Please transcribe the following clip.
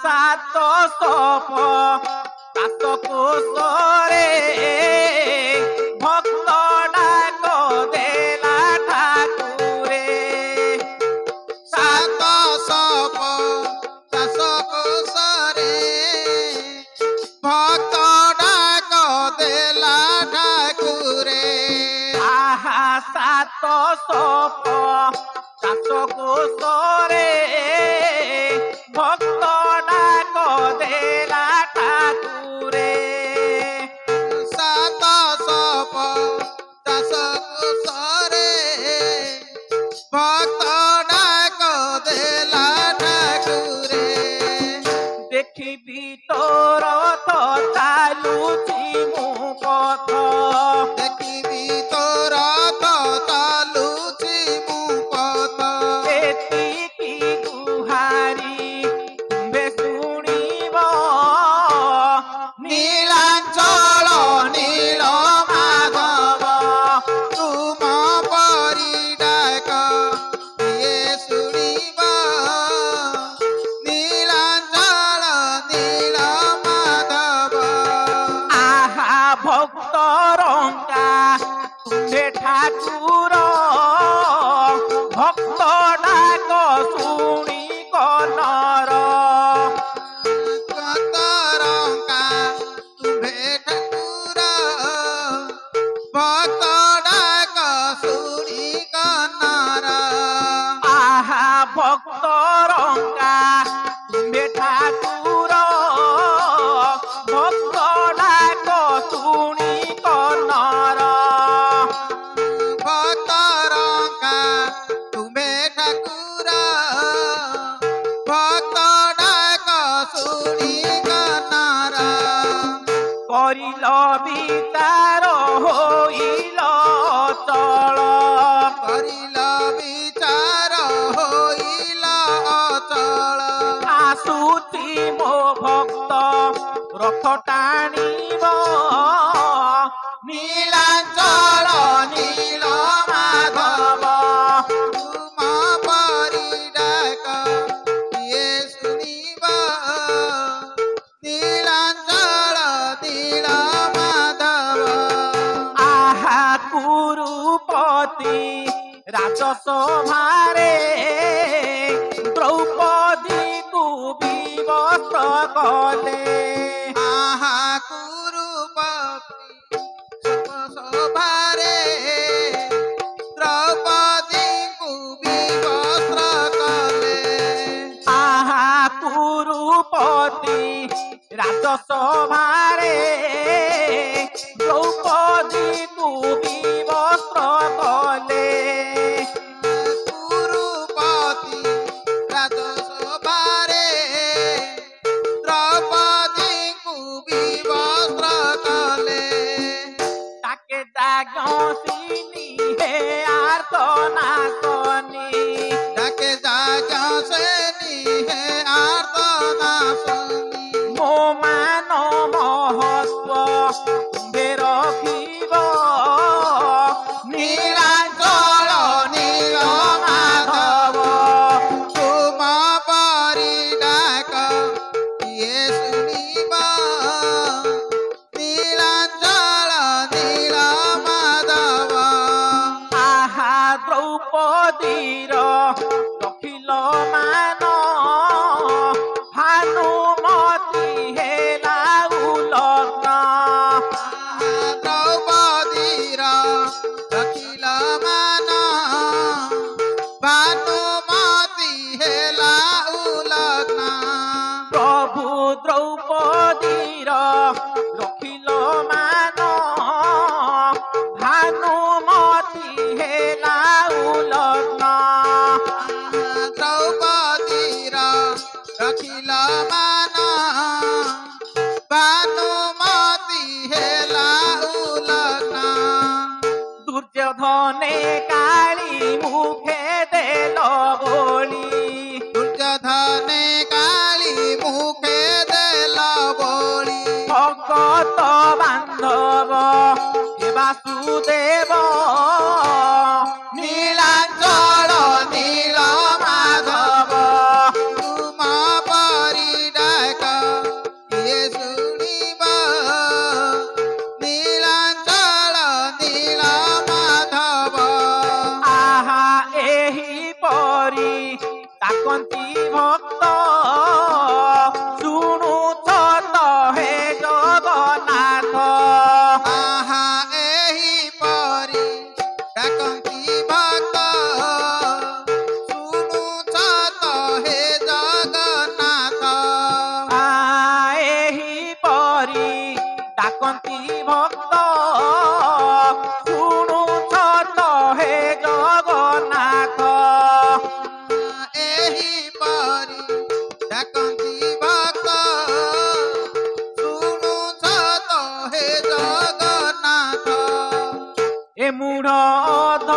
सात सप काशकोशरे भक्त डाक देला ठाकुरे सात सप काशकोशरे भक्त डाक देला ठाकुरे आहा सात सप काशकोशरे भक्त डाक देला ठाकुरे सात सप काशकोशरे भक्त डाक देला ठाकुरे देखिबि तोर तो चालुची मु पथ देखिबि तोर तो चालुची मु पथ एतिकी गुहारी तुम्भे शुणिब नीलांचल नील माधव तुम परि डाक किए शुणिब नीलांचल नील माधव आहा भक्त रंगा तुम्भे ठाकुर भक्त डाक शुणी कनर कतरंका तुभे ठाकुर भक्त डाक शुणी कनर आहा भक्त रंगा तुम्भे ठाकुर भक्त डाक शुणी कनर भक्तरंका तुमे ठाकुर भक्त डाक शुणी कनर करिल विचार होइल चल करिल विचार होइल अचल आसुची मो भक्त रथ टाणिब नीलांचल नील माधव तुम परि डाक किए शुणिब नीलांचल नील माधव आहा कुरुपति राजसभारे द्रौपदी को विवस्त्र कले आहा कुरुपति सभारे द्रौपदी को विवस्त्र कले आहा कुरुपति राजसभारे द्रौपदी को विवस्त्र कले कुरुपति राजसभारे द्रौपदी को विवस्त्र कले ताके जागसिनी हे आर्तनाशनी डाके जागसिनी हे आर्तनाशनी मो मान महत्व तुम्भे रखिब नीलांचल नील माधव तुम परि डाक किए शुणिब नीलांचल नील माधव आहा द्रौपदीर रखिल मान भानुमती हेला उलग्न द्रौपदीर रखिल मान भानुमती हेला उलग्न प्रभु द्रौपदीर रखिल मान भानुमती हेला उलग्न द्रौपदीर रखिल मान भानुमती हेला उलग्न दुर्योधने काली मुखे देल बोली दुर्योधने काली मुखे देल बोली भगत बांधव हे वासुदेव नीलांचल नील माधव तुम परि डाक ডাকନ୍ତି ভক্ত শুণুছ ତ হে জগন্নাথ। ଏହିପରି ଡାକନ୍ତି ଭକ୍ତ ଶୁଣୁଛ ତ ହେ ଜଗନ୍ନାଥ। ଏ ମୂଢ଼ ଅଧ